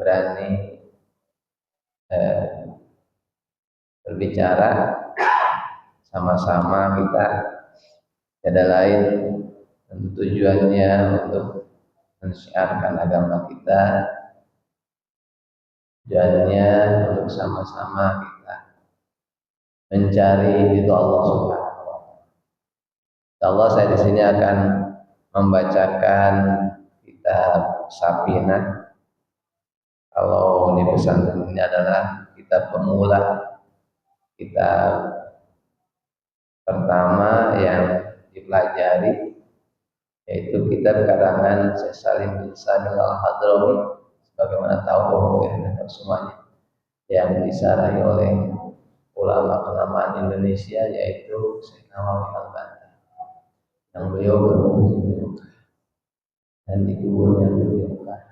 berani berbicara sama-sama kita, tiada lain tujuannya untuk mensiarkan agama kita, tujuannya untuk sama-sama kita mencari ridho Allah Subhanahu wa taala. Insyaallah saya di sini akan membacakan kitab Safinah. Kalau di pesantren ini adalah kitab pemula, kitab pertama yang dipelajari, yaitu kitab karangan Syekh Salim bin Sa'id Al-Hadrami, sebagaimana tahu ya, semuanya, yang disarahi oleh ulama kenamaan Indonesia, yaitu Syekh Nawawi Al-Bantan, yang beliau berumur di Mekah dan dikuburnya di Mekah.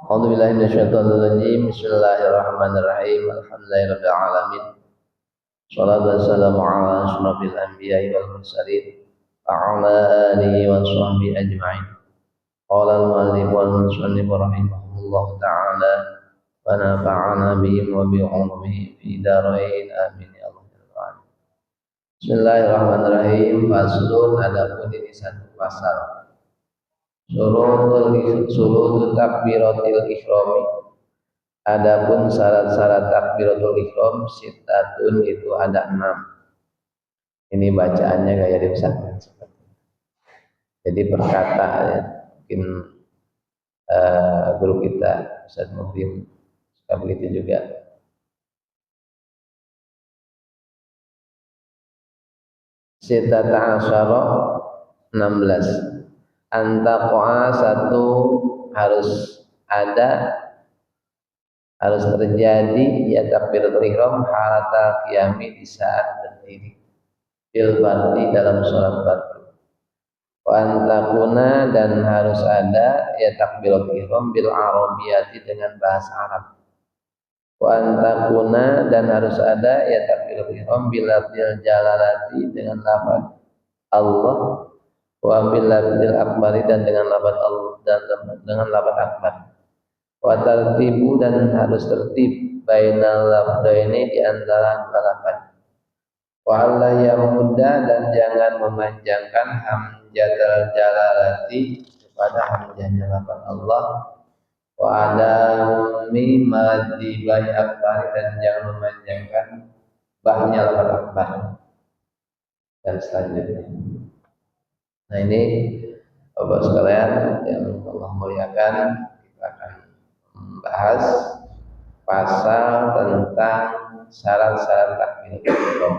A'udzubillahi minasyaitonir rajim. Bismillahirrahmanirrahim. Alhamdulillahirabbil alamin. Shalatu wassalamu ala asyrofil anbiya'i wal mursalin wa ala alihi wa sahbihi ajma'in. Qala al-mu'allif wal musannif rahimahullahu ta'ala wa nafa'ana bihim wa bi 'ulumihim fi darain amin ya rabbal alamin. Bismillahirrahmanirrahim. Faslun, adapun ini satu pasal. Surutul takbiratil ihrami. Adapun syarat-syarat takbiratul ihram sitatun, itu ada 6. Ini bacaannya gaya di pesantren seperti ini. Jadi perkata ya, mungkin guru kita Ustaz Muhrim suka begitu juga. Sitata asyara 16. Antaqo'a, satu harus ada, harus terjadi ya takbiratul ihram halata qiyami, di saat berdiri, bil fardhi, dalam sholat fardu. Wa antakuna, dan harus ada ya takbiratul ihram bil arabiyati, dengan bahasa Arab. Wa antakuna, dan harus ada ya takbiratul ihram bil lafzil jalalati, dengan lafaz Allah. Wa bil lafzil akbari, dan dengan lafaz Allah, dan dengan lafaz akbar. Wa tartibu, dan harus tertib bainal lafzaini, di antara dua lafaz. Wa alla yamuda, dan jangan memanjangkan hamzatul jalalati kepada hamzahnya lafaz Allah. Wa adami madhi bai akbari, dan jangan memanjangkan bahnya lafaz akbar, dan selanjutnya. Nah, ini Bapak sekalian yang Allah muliakan, kita akan membahas pasal tentang syarat-syarat takbiratul ihram.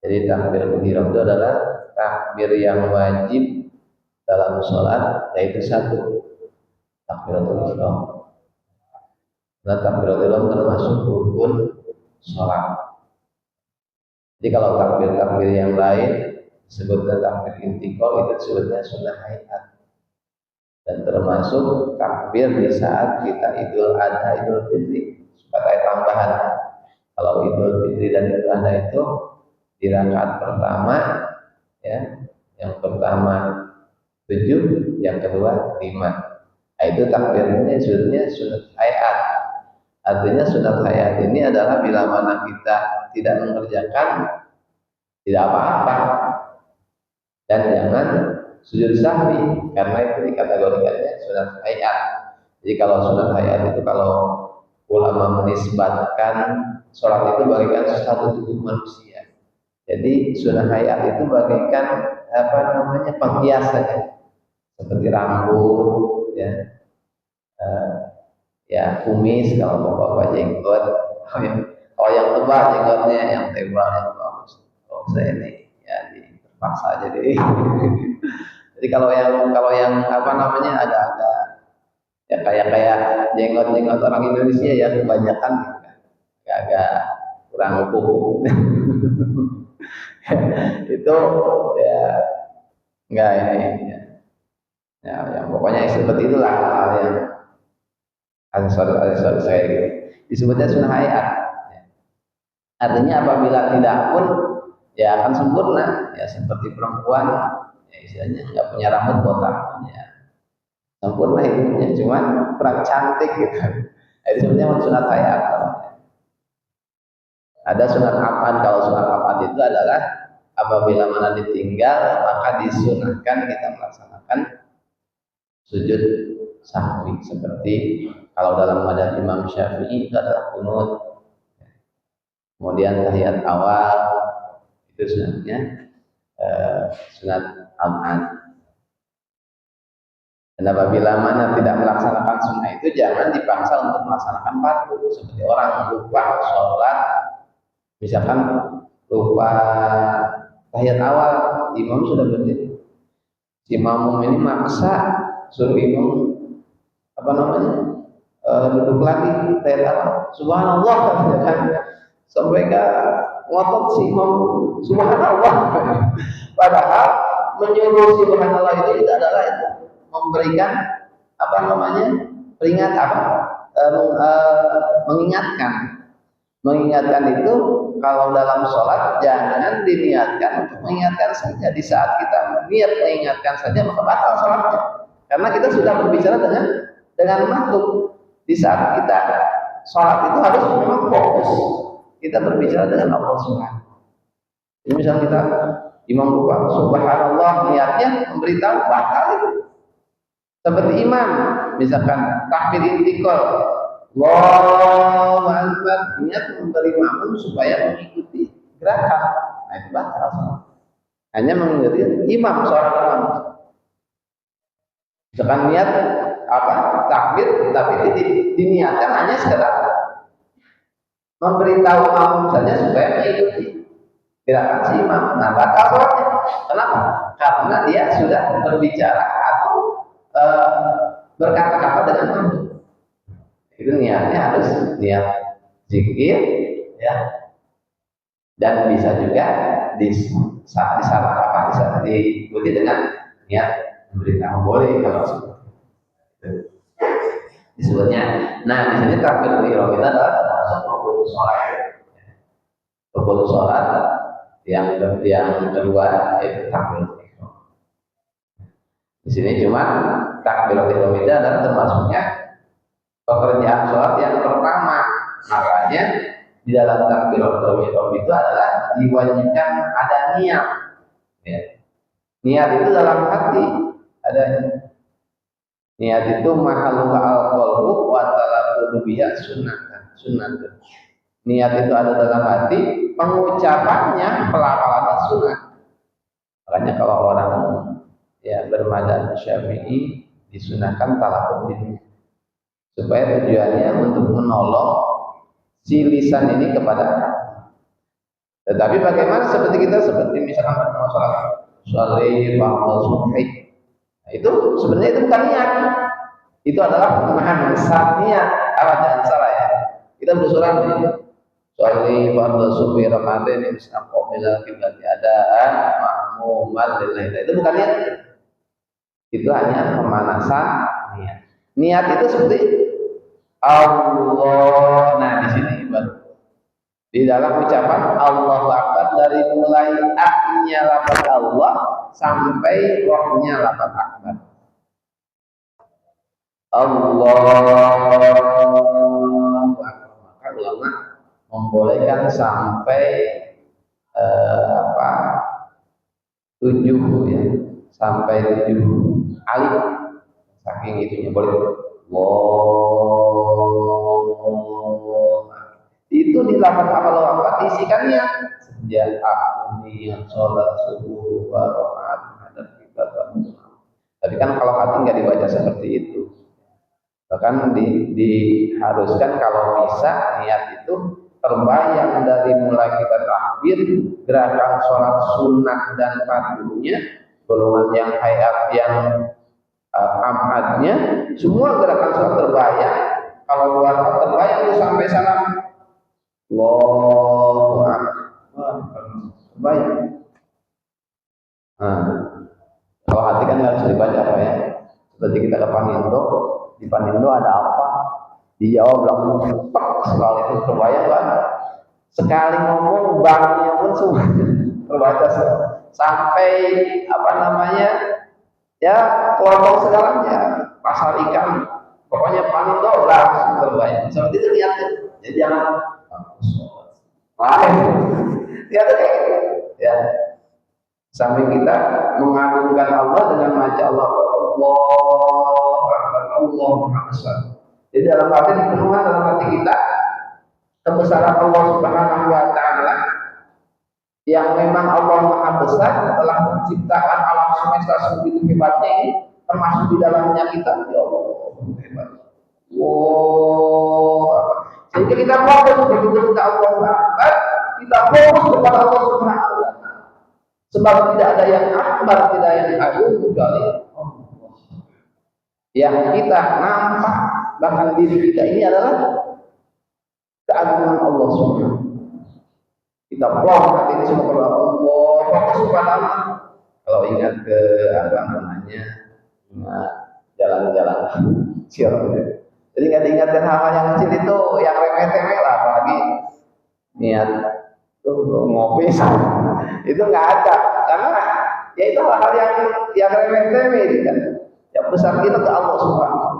Jadi takbiratul ihram itu adalah takbir yang wajib dalam sholat, yaitu satu, takbiratul ihram. Nah, takbiratul ihram termasuk rukun sholat. Jadi kalau takbir-takbir yang lain disebutnya takbir intikal, itu disebutnya sunnah hayat, dan termasuk takbir di saat kita Idul Adha, Idul Fitri, sebagai tambahan. Kalau Idul Fitri dan Idul Adha itu di rakaat pertama, ya, yang pertama 7, yang kedua 5. Nah, itu takbirnya sebetulnya sunat hayat. Artinya sunat hayat ini adalah bila mana kita tidak mengerjakan, tidak apa-apa, dan jangan sujud sahwi, karena itu dikategorikannya sunat hayat. Jadi kalau sunat hayat itu, kalau ulama menisbatkan sholat itu bagaikan satu tubuh manusia. Jadi sunat hayat itu bagaikan penghias saja, seperti rambut, ya, ya kumis kalau bapak jenggot, kalau yang tebal jenggotnya, yang tebal yang bagus. Kalau saya ini ya dipaksa aja deh. Jadi kalau yang ada ya kayak jenggot orang Indonesia ya kebanyakan agak kurang utuh. Itu ya enggak ini ya yang pokoknya seperti itulah hal yang aksesoris saya gitu. Disebutnya sunnah hayat. Artinya apabila tidak pun ya akan sempurna, ya seperti perempuan ya, istilahnya nggak punya rambut botak, ya sempurna hidupnya, cuman kurang cantik gitu. Itu sebenarnya sunat hayat. Ada sunat apad. Kalau sunat apad itu adalah apabila mana ditinggal maka disunahkan kita melaksanakan sujud sahwi, seperti kalau dalam madzhab Imam Syafi'i itu adalah kunut, kemudian tahiyat awal itu sunatnya sunat amad. Dan apabila mana tidak melaksanakan sunnah itu jangan dipaksa untuk melaksanakan fardu, seperti orang lupa sholat, misalkan lupa tahiyat awal, imam sudah berdiri, si makmum ini maksa suruh imam duduk lagi tahiyat awal, subhanallah kan, sampai ke ngotot si imam subhanallah. Padahal menyuruh subhanallah itu adalah itu memberikan mengingatkan itu. Kalau dalam sholat jangan diniatkan untuk mengingatkan saja. Di saat kita niat mengingatkan saja maka batal sholatnya, karena kita sudah berbicara dengan makhluk. Di saat kita sholat itu harus memang fokus, kita berbicara dengan Allah Subhanahu. Jadi misalnya kita imam lupa subhanallah, niatnya memberitahu batal itu. Seperti imam, misalkan takbir intikal, Allahu Akbar, niat memberi makmum supaya mengikuti gerakan, nah itu batal. Hanya mengikuti imam, seorang imam. Misalkan niat takbir, tapi diniatkan hanya sekedar memberitahu makmum saja supaya mengikuti gerakan si imam, nah batal sholatnya. Kenapa? Karena dia sudah berbicara atau berkata-kata dengan makmum. Itu niatnya harus niat zikir, ya, dan bisa juga bisa diikuti dengan niat memberitahu, boleh kalau seperti itu disebutnya. Nah di sini takbiratul ihram itu adalah termasuk rukun sholat. Rukun sholat yang kedua yaitu takbiratul ihram. Di sini cuma takbiratul ihram itu adalah termasuknya pekerjaan sholat yang pertama. Makanya di dalam takbiratul ihram itu adalah diwajibkan ada niat. Ya. Niat itu dalam hati adanya. Niat itu mahaluha al-qalbu wa talaqu biha sunnah. Niat itu ada dalam hati, pengucapannya pelafalannya sunnah. Makanya kalau orang bermadzhab Syafi'i disunahkan talaqut bihi, supaya tujuannya untuk menolong si lisan ini kepada hati. Tetapi bagaimana seperti misalkan pada masalah sholli fardhu subhi, itu sebenarnya itu bukan niat, itu adalah pemahaman besar niat. Jangan salah ya, kita bersurat nih sholli fardhu subhi ramadan mustaqbil kiblati adaan mahmuman lillahi, itu bukan niat, itu hanya pemanasan niat. Niat itu seperti Allah. Nah di sini baru di dalam ucapan Allahu Akbar, dari mulai aknya lafaz Allah sampai rohnya lafaz akbar. Allahu Akbar. Maka ulama membolehkan sampai 7 ya, sampai 7 alif, saking itunya boleh. Itu di lafaz Allahu Akbar diisikan niat. Sejak aku niat sholat subuh wa rakaat hadap kita. Tapi kan kalau hati nggak dibaca seperti itu. Bahkan diharuskan kalau bisa niat itu terbayang dari mulai kita takbir, gerakan sholat sunnah dan fardunya, golongan yang hayat, yang amadnya, semua gerakan sholat terbayang. Kalau luar terbayang itu sampai salam Allahu Akbar terbayang. Kalau hati kan harus dibaca seperti kita ke Panindo, di Panindo ada apa, dijawab langsung sekali itu terbayang banget. Sekali ngomong banknya pun semua terbaca sampai apa namanya ya kelompok segalanya, pasar ikan, pokoknya paling dolar terbaik. Seperti itu lihat, jadi jangan lain, lihat kayak gitu. Ya, sampai kita mengagungkan Allah dengan baca Allah, Allah Maha Besar. Jadi dalam hati dipenuhkan dalam hati kita kebesaran Allah Subhanahu Wa Taala, yang memang Allah Maha Besar telah menciptakan alam semesta sebegitu hebatnya ini, termasuk di dalamnya kita. Ya Allah, hebat. Wow. Sehingga kita fokus begitu kita Allah Akbar, kita fokus kepada Allah Subhanahu Wa Taala. Sebab tidak ada yang akbar, tidak ada yang agung kecuali Allah. Yang kita nampak bahkan diri kita ini adalah keagungan Allah Subhanahu. Kita plong hati ini semua kepada Allah, fokus kepada Allah. Kalau ingat ke apa namanya, ingat jalan-jalan siapa. Jadi nggak diingatkan hal yang kecil itu, yang remeh-temeh lah, apalagi niat ngopi itu nggak ada, karena ya itu hal-hal yang remeh-temeh itu kan. Yang besar kita ke Allah Subhanahu.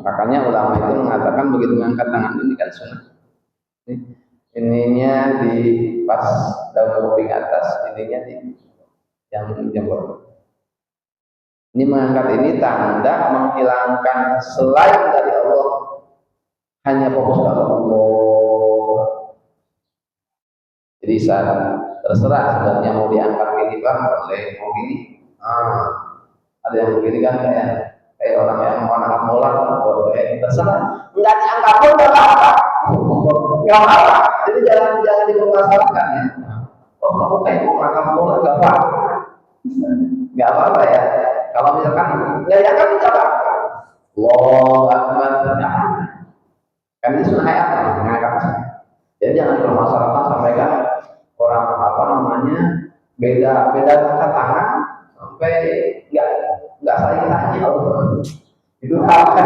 Makanya ulama itu mengatakan begitu mengangkat tangan ini kan sunnah. Ininya di pas daun kuping atas, ininya di yang jempol. Ini mengangkat ini tanda menghilangkan selain dari Allah, hanya fokus pada Allah. Jadi terserah sebenarnya mau diangkat ini bang, boleh mau gini. Ada yang begini kan kayak orang yang mau angkat bola, boleh terserah. Enggak diangkat pun nggak apa-apa. Nggak apa-apa. Jadi jangan dipermasalahkan ya. Oh kamu kayak mau angkat bola nggak apa-apa. Nggak apa-apa ya. Kalau misalkan nggak diangkat nggak apa-apa. Allahu Akbar. Kan ini sunnah ayat mengangkat. Jadi jangan dipermasalahkan, sampaikan orang apa namanya beda angkat tangan sampai nggak saling tanya. Itu apa?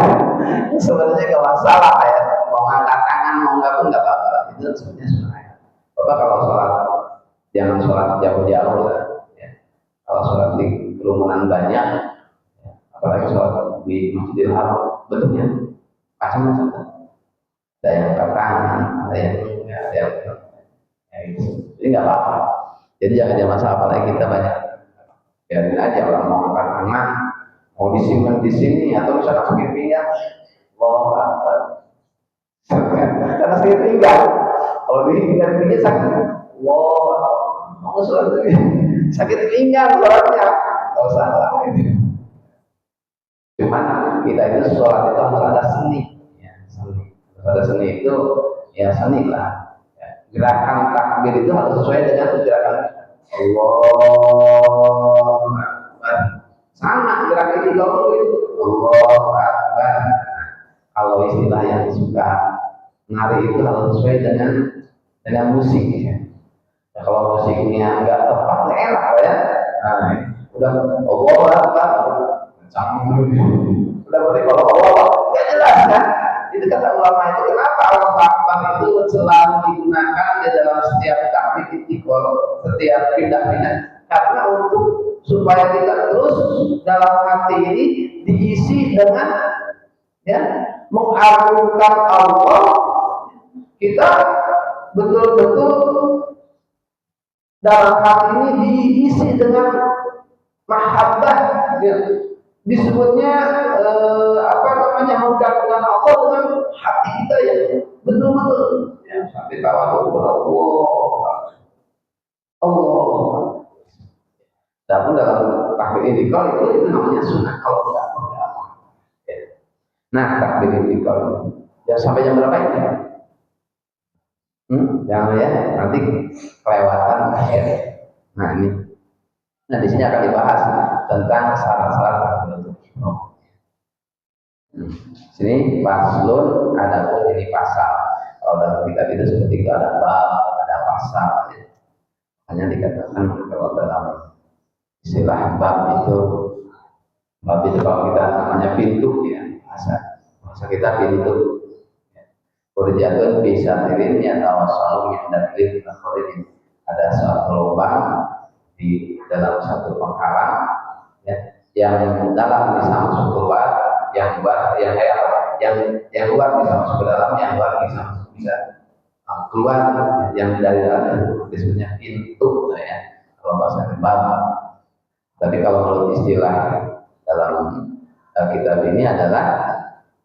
Sebenarnya nggak masalah ya, mau angkat tangan mau nggak pun nggak apa-apa. Itu sebenarnya sunnah ya. Bapak kalau sholat jangan sholat jauh-jauh lah. Ya. Kalau sholat di kerumunan banyak, ya. Apalagi sholat di Masjidil Haram, bentuknya macam-macam. Ada yang angkat tangan, ada yang enggak, ada yang ya gitu. Jadi nggak apa-apa. Jadi jangan masalah, apalagi kita banyak. Biarin aja orang mau angkat tangan, mau disimpan di sini atau misalnya sakit pinggang, mau apa? Karena sakit pinggang, kalau di pinggang sakit, mau sholat sakit pinggang sholatnya, nggak usah lah. Cuman kita itu sholat itu harus ada seni, ya, seni. Pada seni itu ya seni lah. Ya, gerakan takbir itu harus sesuai dengan gerakan Allah Akbar. Sama gerak itu kalau itu Allah Akbar. Kalau istilah yang suka nari itu harus sesuai dengan musik ya. Nah, kalau musiknya nggak tepat enak ya. Nah, udah Allah Akbar. Udah berarti kalau Allah nggak jelas kan? Itu kata ulama itu, kenapa Allah Akbar itu selalu digunakan di dalam setiap takbir istiqol, setiap pindah-pindah, karena untuk supaya kita terus dalam hati ini diisi dengan ya mengagungkan Allah, kita betul-betul dalam hati ini diisi dengan mahabbah ya. Disebutnya apa namanya menggabungkan Allah dengan hati kita ya betul-betul ya sampai tawadhu kepada Allah. Adapun dalam takbir intikal itu namanya sunnah, kalau enggak ya. Nah takbir intikal ya sampai jam berapa ini? Jangan ya nanti kelewatan akhir. Nah ini. Nah di sini akan dibahas tentang syarat-syarat takbiratul ihram. Sini faslun, adapun ini pasal. Kalau dalam kitab itu seperti itu ada bab, ada pasal. Ya. Hanya dikatakan kalau dalam istilah bab itu kalau kita namanya pintu ya, bahasa kita pintu. Ya. Furjatun bisa tirinnya tawassalu min dakhil akhirin. Ada suatu lubang di dalam satu penghalang ya, yang dalam bisa masuk keluar, yang luar yang luar bisa masuk ke dalam, yang luar bisa keluar, yang dari dalam disebutnya pintu ya kalau bahasa Arab. Tapi kalau menurut istilah dalam kitab ini adalah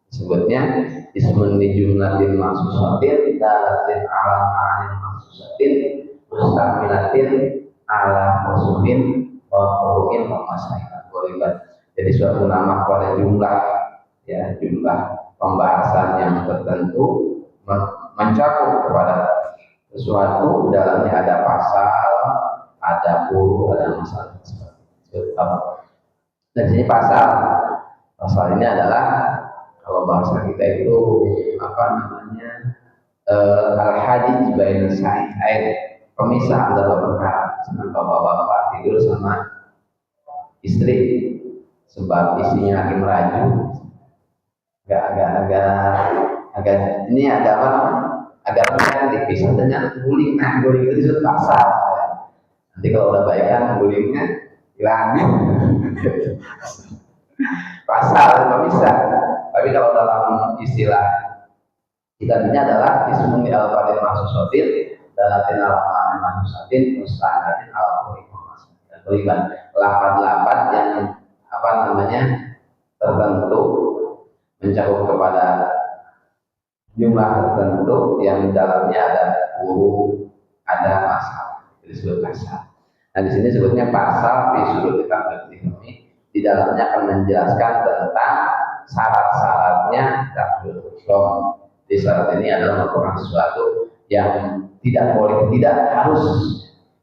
disebutnya ismun li jumlatin maksusatin dalatin ala ma'anin maksusatin mustamilatin ala usulin wa furu'in wa masailin boliban. Jadi suatu nama pada jumlah ya, jumlah pembahasan yang tertentu mencakup kepada sesuatu, dalamnya ada pasal, ada furu, ada masalah seperti itu. Dan sini pasal ini adalah kalau bahasa kita itu apa namanya al-hadij bain sa'idain, pemisah antara perkara. Misalkan bapak-bapak tidur sama istri sebab istrinya lagi meraju, agak ini ada apa namanya, agak rendah dipisah dengan guling. Nah, guling itu disebut pasal. Nanti kalau udah baikan gulingnya hilang. Pasal pemisah. Tapi kalau dalam istilah kita ini adalah ismun di al-fadil maksusatin dalatin al-ma'an maksusatin musta'anatin al-qur'an. Lapan-lapan yang apa namanya tertentu mencakup kepada jumlah tertentu yang di dalamnya ada huruf, ada pasal. Itu disebut pasal. Nah, di sini sebutnya pasal fi sudul kitab al-Tirmidzi. Di dalamnya akan menjelaskan tentang syarat-syaratnya takbiratul ihram. Di syarat ini adalah merupakan sesuatu yang tidak boleh, tidak harus,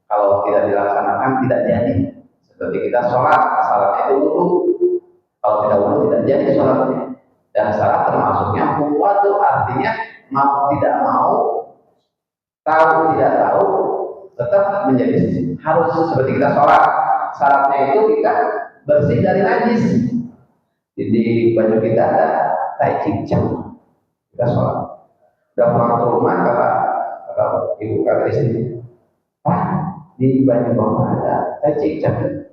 kalau tidak dilaksanakan tidak jadi. Seperti kita sholat, syaratnya itu wudu. Kalau tidak wudu tidak jadi sholatnya. Dan syarat termasuknya wudu, artinya mau tidak mau, tahu tidak tahu, tetap menjadi harus. Seperti kita sholat, syaratnya itu kita bersih dari najis. Di baju kita ada tai cincang, kita sholat. Udah pulang ke rumah, kata ibu kata istri, Pak, di baju bapak ada tai cincang.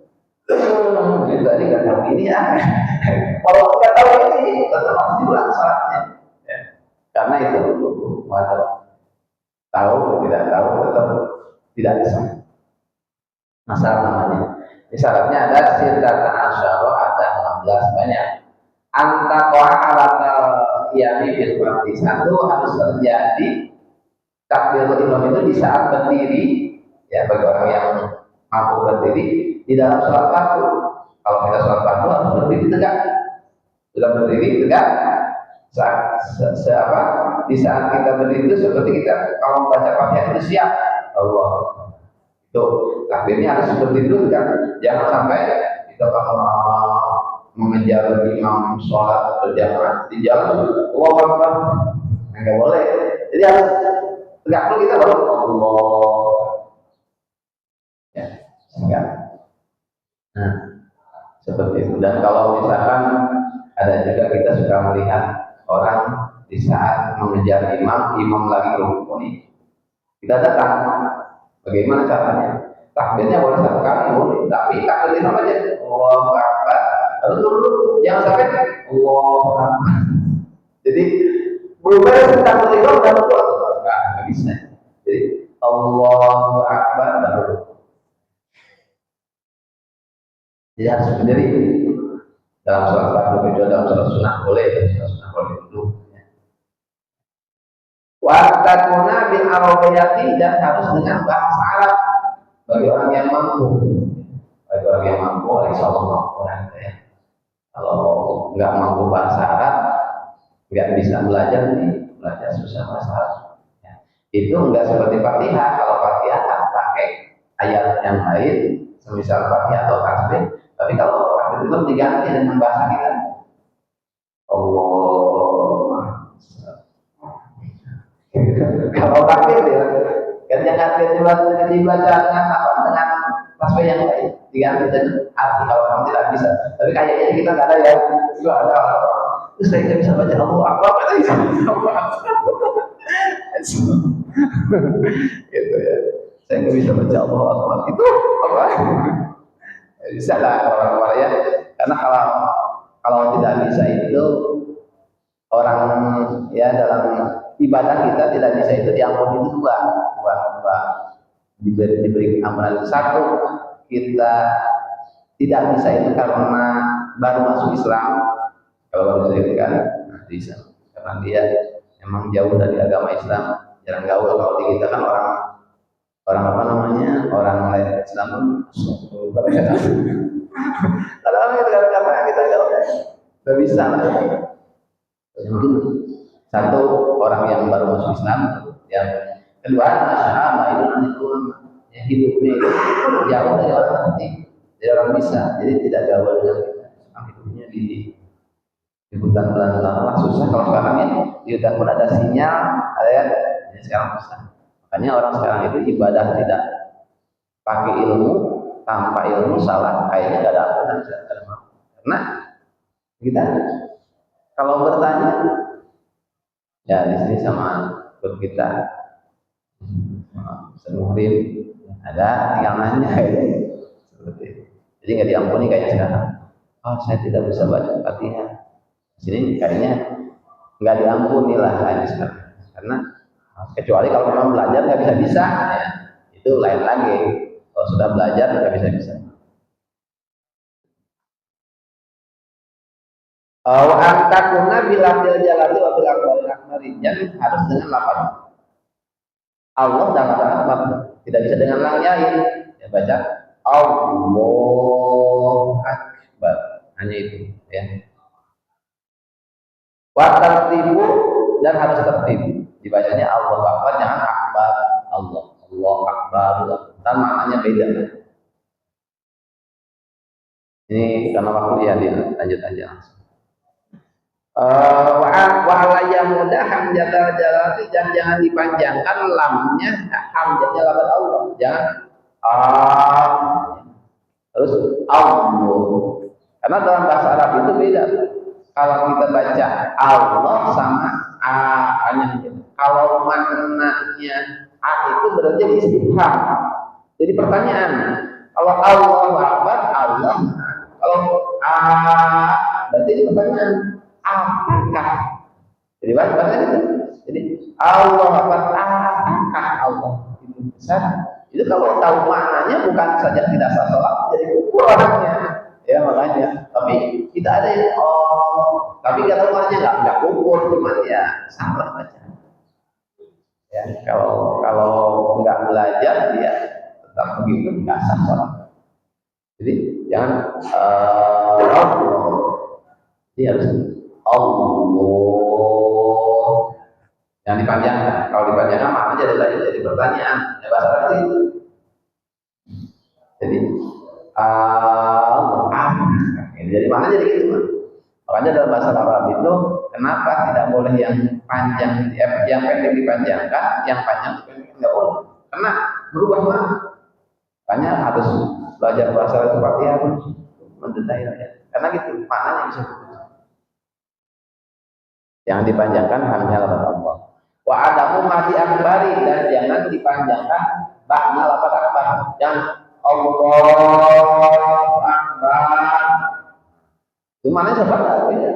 Jadi tadi nggak tahu ini ya. Kalau nggak tahu ini, tetap harus diulang sholatnya. Ya. Karena itu wajar. Tahu tidak tahu tetap tidak bisa. Masalah namanya. Di syaratnya ada sirkatan asyara, ada 16 banyak. Antaqwa alatal qiyami bil fardi. Satu harus terjadi takbiratul ihram itu di saat berdiri ya, bagi orang yang mampu berdiri di dalam sholat fardu. Kalau kita sholat fardu harus berdiri tegak. Sudah berdiri tegak. Di saat kita berdiri itu seperti kita kalau membaca Fatihah itu siap. Allah. Itu takbirnya harus berdiri dulu kan. Jangan sampai kita mengejar imam sholat berjamaah di jalan, Allah Akbar, nggak boleh. Jadi harus tegak dulu kita baru Allah. Ya, enggak. Nah, seperti itu. Dan kalau misalkan ada juga kita suka melihat orang di saat mengejar imam lagi rukun, kita datang. Bagaimana caranya? Takbirnya boleh satu kali boleh, tapi takbir imam aja. Allahu Akbar. Lalu dulu jangan sampai Allahu Akbar. Jadi belum beres takbir imam udah rukun. Nggak bisa. Jadi Allahu Akbar baru. Jadi harus berdiri. Dalam sholat fardu kecuali dalam sholat sunnah boleh, sholat sunnah boleh dulu. Watakuna bil arabiyati, dan harus dengan bahasa Arab bagi orang yang mampu. Bagi orang yang mampu, insyaallah mampu ya. Kalau nggak mampu bahasa Arab, nggak bisa belajar susah bahasa Arab. Ya. Itu nggak seperti Fatihah. Kalau Fatihah kan pakai ayat yang lain, semisal Fatihah atau tasbih. Tapi kalau takbir itu diganti dengan bahasa kita. Allah. Kalau takbir ya, kan jangan dibaca dengan apa, dengan tasbih yang lain, diganti dengan arti kalau kamu tidak bisa. Tapi kayaknya kita nggak ada ya, juga ada. Saya nggak bisa baca Allahu Akbar, saya bisa baca gitu ya. Saya nggak bisa baca Allahu Akbar itu apa? Bisa lah orang-orang ya, karena kalau tidak bisa itu orang ya dalam ibadah kita tidak bisa itu diampuni itu dua diberi ampunan. Satu, kita tidak bisa itu karena baru masuk Islam. Kalau baru masuk Islam kan bisa, karena dia memang jauh dari agama Islam, jarang gaul. Kalau di kita kan orang apa namanya, orang lain Islam kalau itu karena kita jauh nggak bisa lah. Mungkin satu, orang yang baru masuk Islam, yang kedua sama itu yang hidupnya itu jauh dari orang nanti, dari orang bisa, jadi tidak gaul dengan kita. Hidupnya di hutan belantara susah. Kalau sekarang ya di hutan pun ada sinyal, ada ya, ini sekarang susah. Makanya orang sekarang itu ibadah tidak pakai ilmu, tanpa ilmu salah kayaknya nggak ada ampunan. Karena kita kalau bertanya ya di sini sama grup kita semurim ada yang nanya seperti itu. Jadi nggak diampuni kayak sekarang. Oh, saya tidak bisa baca Fatihah. Sini kayaknya nggak diampuni lah kayak sekarang. Karena kecuali kalau memang belajar nggak bisa ya, itu lain lagi. Kalau sudah belajar nggak bisa. Wa antakuna bila fil jalali wa bil akbari. Jadi harus dengan lafaz Allah dan lafaz akbar. Tidak bisa dengan lang yain. Ya baca Allahu Akbar. Hanya itu ya. Wa tartibu, dan harus tertib. Dibacanya Allahu Akbar, jangan akbar. Allah Akbar. Dan maknanya beda. Ini karena waktu ya, lanjut aja langsung. Wa alayya mudah hamzatul jalali, dan jangan dipanjangkan lamnya, hamzanya lafaz Allah, jangan terus Allah, karena dalam bahasa Arab itu beda. Kalau kita baca Allah sama A-nya, kalau maknanya A itu berarti istifham, jadi pertanyaan. Kalau Allahu Akbar, Allah. Kalau A berarti pertanyaan, apakah? Jadi bahasa itu. Jadi Allah Akbar, apakah Allah itu besar? Itu kalau tahu maknanya bukan saja tidak sah sholat, jadi kufur orangnya. Ya makanya. Tapi kita ada yang tapi nggak tahu maknanya, nggak kufur, cuman ya salah baca. Ya kalau nggak belajar dia tetap begitu, nggak sah sholat. Jadi jangan Allah. Dia harus Allah. Yang dipanjangkan. Kalau dipanjangkan maknanya jadi pertanyaan. Ya bahasa Arab itu. Jadi jadi mana jadi gitu kan? Makanya dalam bahasa Arab itu kenapa tidak boleh yang panjang, yang pendek dipanjangkan, yang panjang dipendekkan, nggak boleh. Karena berubah makna. Makanya harus belajar bahasa Arab seperti harus mendetailnya. Karena gitu maknanya bisa berubah. Yang dipanjangkan hanya lafaz Allah. Wa adamu mati akbari, dan jangan dipanjangkan ba'na lafaz akbar. Yang Allahu Akbar. Itu maknanya seperti ya.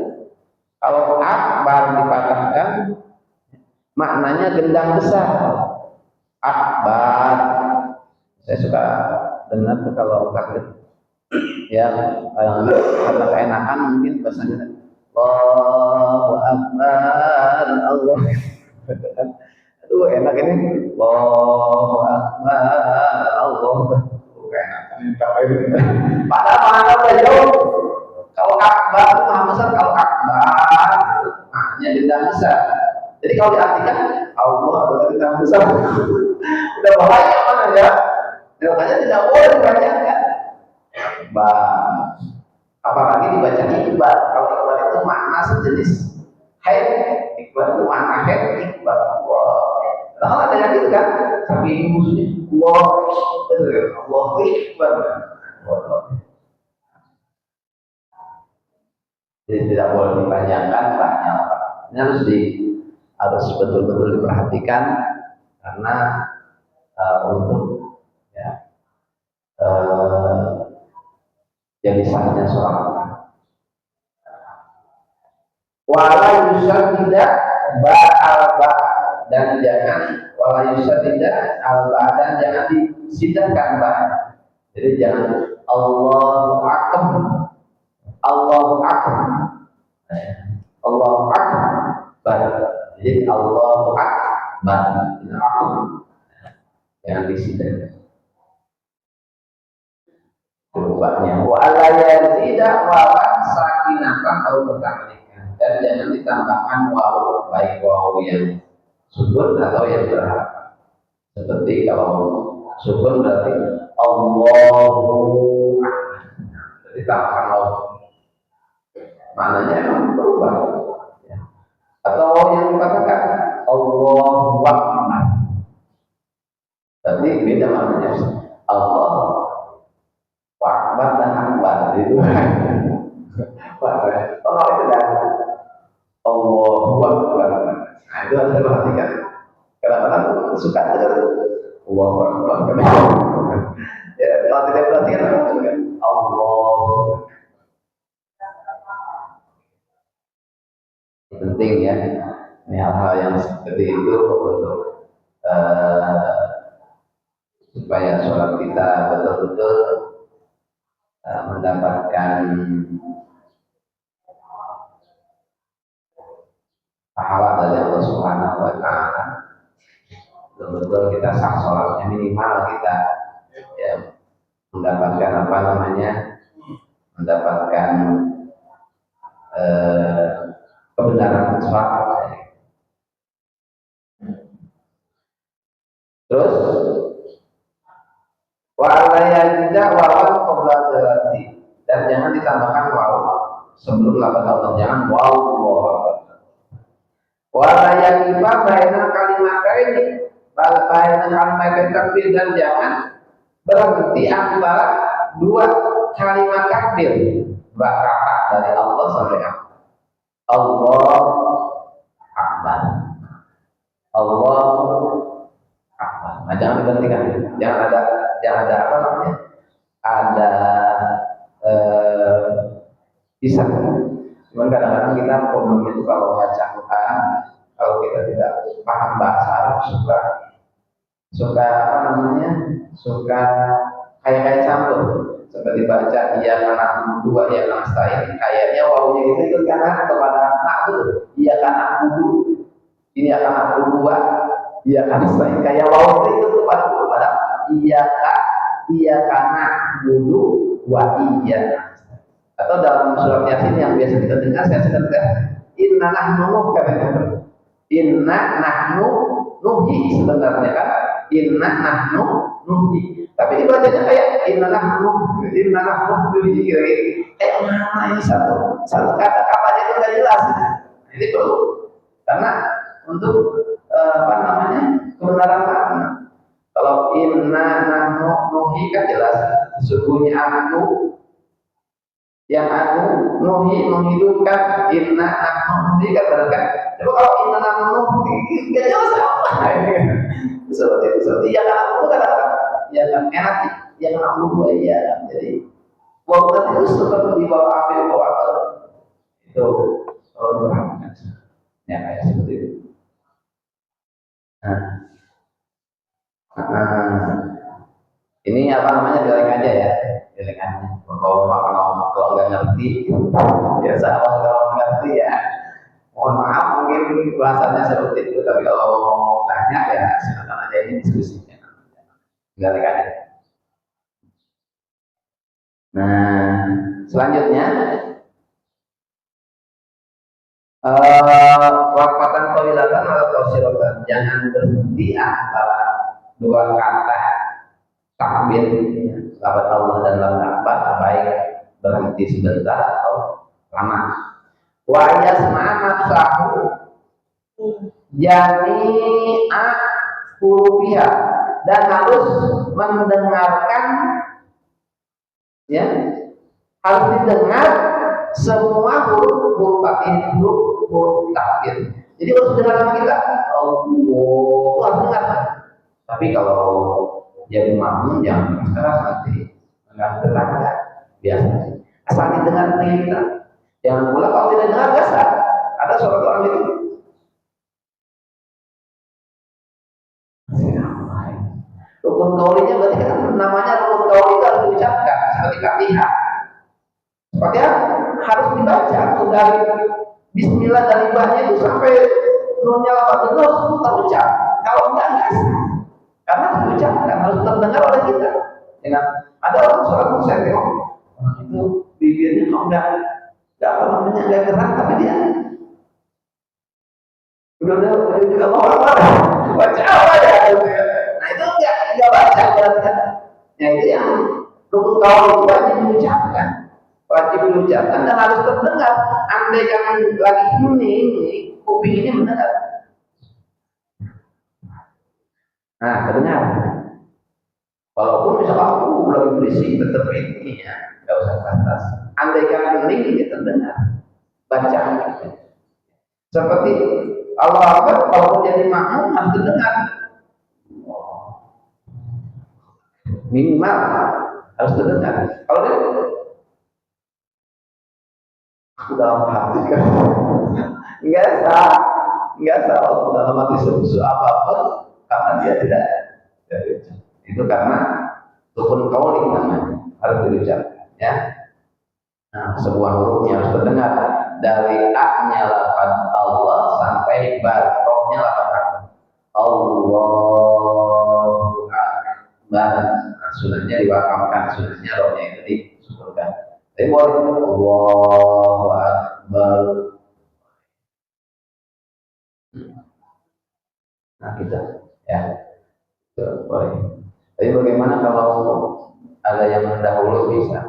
Kalau akbar dipatahkan maknanya gendang besar. Akbar. Saya suka dengar tuh kalau takbir. Ya, karena keenakan mungkin bahasanya Allahu Akbar, Allah. Aduh enak ini. Allahu Akbar, Allah. Keenakan ini. Padahal mana jauh. Kalau akbar itu maha besar, kalau akbar maknanya benda besar. Jadi kalau diartikan Allah adalah benda besar, udah bahaya mana ya? Makanya tidak boleh dibacakan. Apalagi dibaca iqbal. Kalau iqbal itu makna sejenis haid, iqbal itu makna haid, iqbal. Kalau ada yang gitu kan, tapi musuhnya Allah iqbal. Jadi tidak boleh dipanjangkan banyak. Ini harus betul-betul diperhatikan karena untuk ya jadi sahnya sholat. Wala yusad tidak ba'al dan jangan wala yusad tidak al dan jangan disidahkan jadi jangan Allahu akbar Allahu akbar Allahu akbar jadi Allahu akbar jangan disidahkan berubahnya wa la yazida wa sakinatan atau bertahlikan dan jangan ditambahkan waw baik waw yang sukun atau yang berharap seperti kalau sukun berarti Allahu jadi tambahkan waw maknanya berubah ya. Atau waw yang dikatakan Allahu akbar berarti beda maknanya Allah akbar dan akbar itu kalau itu dah Allahu akbar nah itu harus diperhatikan kadang-kadang suka dengar Allahu akbar ya kalau tidak perhatikan apa juga Allah penting ya ini hal-hal yang seperti itu untuk supaya sholat kita betul-betul mendapatkan pahala dari Allah Subhanahu wa taala. Betul-betul kita sah sholatnya minimal kita ya mendapatkan apa namanya? Mendapatkan kebenaran sholat. Terus wa alayya wa qabla jalati dan jangan ditambahkan waw sebelum lafaz Allah jangan waw wa alayya baina kalimatain baina kalimatain takbir dan jangan berhenti antara dua kalimat takbir rakaat dari Allah sampai Allah akbar Allah akbar nah, jangan diberhentikan jangan ada apa namanya ada bisa cuman kadang-kadang kita problem itu kalau baca Quran kalau kita tidak paham bahasa Arab suka apa namanya suka kayak campur seperti baca iya karena dua iya karena stain kayaknya wawunya itu karena kepada na'budu iya karena kudu ini akan aku dua iya karena stain kayak wawu itu kepada iya karena dulu wa iya atau dalam surat Yasin yang biasa kita dengar saya dengar inna nahnu katanya inna nahnu nuhi sebenarnya kan inna nahnu nuhi tapi dibacanya kayak inna nahnu nuhi mana ini satu kata-katanya itu nggak jelas ini perlu karena untuk apa namanya kebenaran makna kalau inna nahnu nuhi kan jelas sesungguhnya aku yang aku menghidupkan inna nahnu nuhi kan benar kan coba kalau inna nahnu nuhi nggak jelas apa seperti itu seperti yang aku katakan ya kan enak yang aku buat ya jadi walaupun itu seperti di bawah api di bawah itu kalau diperhatikan ya kayak seperti itu ini apa namanya geleng aja ya geleng aja kalau nggak ngerti biasa kalau ngerti ya mohon maaf mungkin bahasanya seperti itu tapi kalau mau tanya ya silakan aja ini diskusinya geleng aja nah selanjutnya waqatan qawilatan atau qasiratan jangan berhenti antara dua kata takbir sahabat Allah dan lakbat baik berhenti sebentar atau lama wa yasma'a nafsahu jami'a hurufiha dan harus mendengarkan ya harus didengar semua huruf Fatihah, huruf takbir. Jadi harus dengar sama kita. Oh, harus dengar. Tapi kalau jadi makmum jangan keras nanti nggak tetangga biasa. Asal didengar telinga kita. Jangan pula kalau tidak dengar biasa. Ada suara orang itu. Rukun kaulinya berarti kan namanya rukun kauli itu harus diucapkan seperti Fatihah. Fatihah harus dibaca dari Bismillah dari bahnya itu sampai nunnya lapan harus terucap. Kalau enggak sah. Karena harus diucapkan, harus terdengar oleh kita. Dengan ada orang sholat saya tengok orang itu bibirnya kok enggak apa namanya enggak gerak tapi dia udah Allah Akbar baca apa ya gitu ya. Nah itu enggak baca berarti kan. Ya itu yang rukun kaul itu wajib diucapkan. Wajib diucapkan dan harus terdengar. Andai kan lagi ini kuping ini mendengar. Nah, terdengar. Walaupun misalnya aku lagi berisik tetap ini ya, nggak usah keras. Andai kan hening ini terdengar bacaan kita. Seperti Allah Akbar, walaupun jadi makmum harus terdengar. Minimal harus terdengar. Kalau dia aku dalam hati kan nggak sah dalam hati susu apapun karena dia tidak itu karena rukun kauli namanya harus diucapkan ya. Nah, sebuah hurufnya harus terdengar dari a-nya lafaz Allah sampai ba-nya lafaz Allahu Akbar. Nah, sunahnya diwakafkan, sunahnya rohnya itu disuburkan. Tapi boleh Allahu Akbar. Nah, kita ya. Boleh. Tapi bagaimana kalau ada yang mendahului bisa?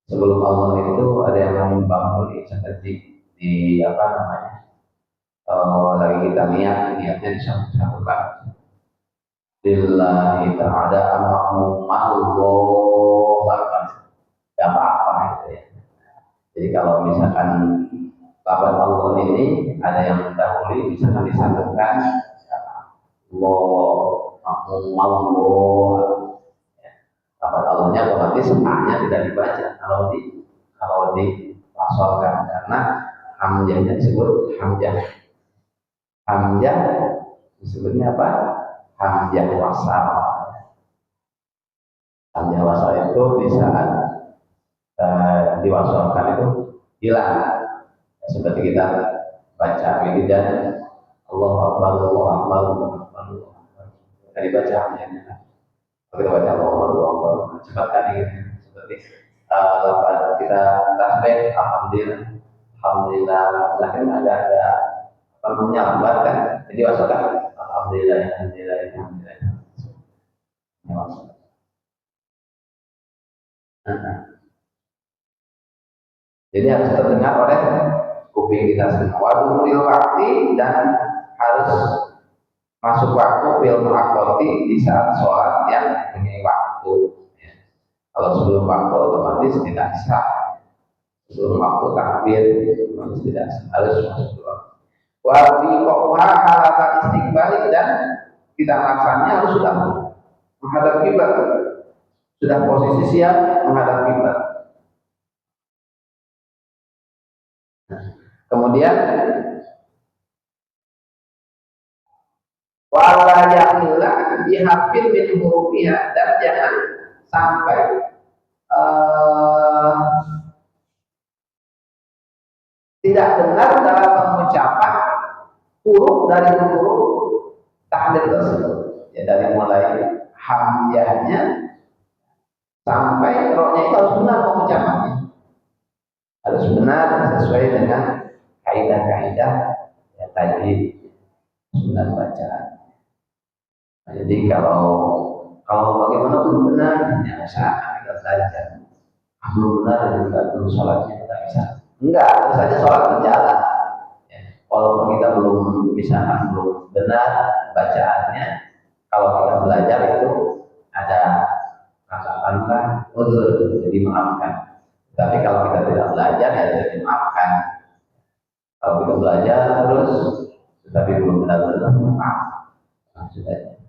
Sebelum Allah itu ada yang membangun seperti di apa namanya? Lagi kita niatnya disambungkan. Lillahi ta'ala amahum Allah tidak apa-apa itu ya. Jadi kalau misalkan lafaz Allah ini ada yang mendahului bisa disambungkan Allah. Lafaz Allahnya otomatis A-nya tidak dibaca kalau dipasolkan karena hamzahnya disebut hamzah disebutnya apa? Hamzah wasal. Hamzah wasal itu di saat diwasalkan itu hilang. Seperti kita baca wiridan Allahu Akbar Allahu Akbar Allahu Akbar. Tadi baca hamzahnya. Kita baca Allah cepatkan ini seperti kita tasbih alhamdulillah nah kan ada apa namanya lambat kan jadi wasalkan alhamdulillah jadi harus terdengar oleh kuping kita semua waktu waktu dan harus masuk waktu fil mu'aqqati di saat sholat yang punya waktu ya. Kalau sebelum waktu otomatis tidak sah. Sebelum waktu takbir otomatis tidak sah. Harus masuk waktu. Wa fi qawha halakat istiqbali dan kita laksananya harus sudah menghadap kiblat. Sudah posisi siap menghadap kiblat. Kemudian wala ya'mila bihafil min hurufiha dan jangan sampai tidak benar dalam pengucapan huruf dari huruf tahlil tersebut ya dari mulai hamzahnya sampai rohnya itu harus benar pengucapannya harus benar sesuai dengan kaidah-kaidah ya tajwid benar bacaan. Nah, jadi kalau bagaimana belum benar ya usaha kita belajar. Belum benar juga belum sholatnya kita bisa. Enggak, terus saja sholat berjalan. Ya, walaupun kita belum benar bacaannya, kalau kita belajar itu ada katakanlah udzur, jadi maafkan. Tapi kalau kita tidak belajar ya tidak dimaafkan. Kalau kita belajar terus, tetapi belum benar-benar maaf, sudah.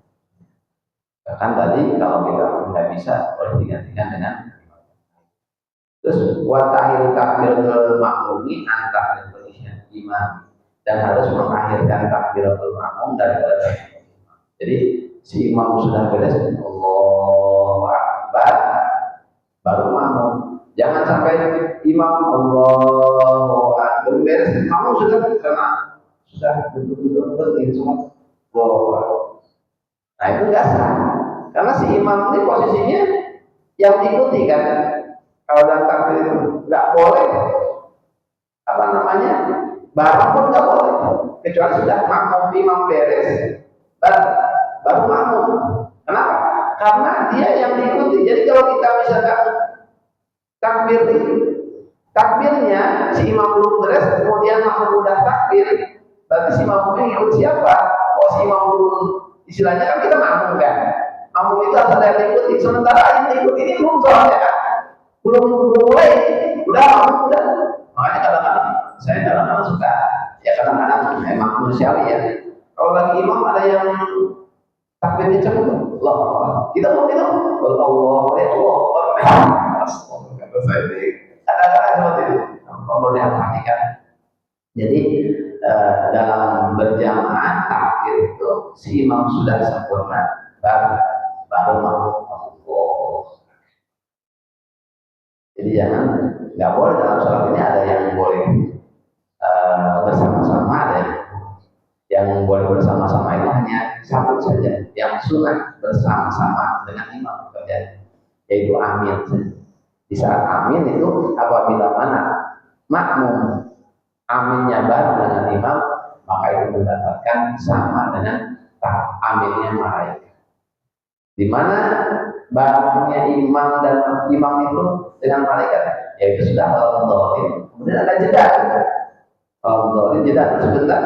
Bahkan tadi kalau kita tidak bisa, boleh digantikan dengan terus watahil takbiratul makmumi antara imam dan harus mengakhirkan takbiratul makmum daripada. Jadi si imam sudah beres Allahu Akbar baru makmum. Jangan sampai imam Allahu Akbar beres makmum sudah karena sudah betul-betul berdiri semua. Nah itu nggak sah karena si imam ini posisinya yang diikuti kan. Kalau dalam takbir itu nggak boleh apa namanya barang pun nggak boleh kecuali sudah makmum imam beres baru makmum. Kenapa? Karena dia yang diikuti. Jadi kalau kita misalkan takbirnya si imam belum beres kemudian makmum udah takbir, berarti si makmumnya ikut siapa? Oh si imam belum, istilahnya kan kita makmum kan, makmum itu harus ada yang diikuti. Sementara yang diikuti ini belum soalnya kan, belum mulai udah makmum udah. Makanya kadang-kadang saya kadang-kadang suka ya kadang-kadang memang manusiawi ya, kalau lagi imam ada yang takbirnya cepet Allah kita mau itu Allah kata saya ini kadang-kadang seperti itu perlu diperhatikan. Jadi dalam berjamaah takbir itu si imam sudah sempurna baru mau Allah. Jadi jangan, nggak boleh dalam sholat ini ada yang boleh bersama-sama, ada yang boleh bersama-sama itu hanya satu saja, yang sunnah bersama-sama dengan imam terjadi, yaitu amin. Di saat amin itu apabila mana makmum aminnya bareng dengan imam, maka itu mendapatkan sama dengan aminnya malaikat. Di mana barengnya imam dan imam itu dengan malaikat, yaitu sudah Allah. Kemudian ada jeda. Allah jeda sebentar.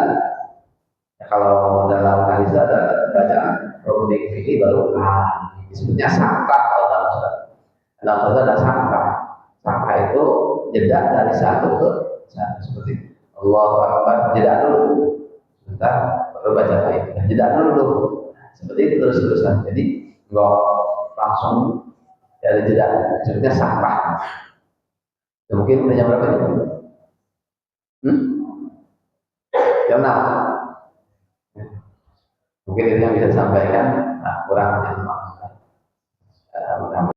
Kalau dalam hadis ada bacaan rombeng fikih baru disebutnya sakta. Kalau dalam surat ada sakta. Sakta itu jeda dari satu ke satu seperti itu. Allah Akbar jeda dulu sebentar baru baca baik. Jeda dulu seperti itu terus-terusan. Jadi nggak langsung dari jeda sebetulnya sakta. Mungkin udah jam berapa nih? Jam 6. Mungkin itu yang bisa disampaikan. Nah, kurang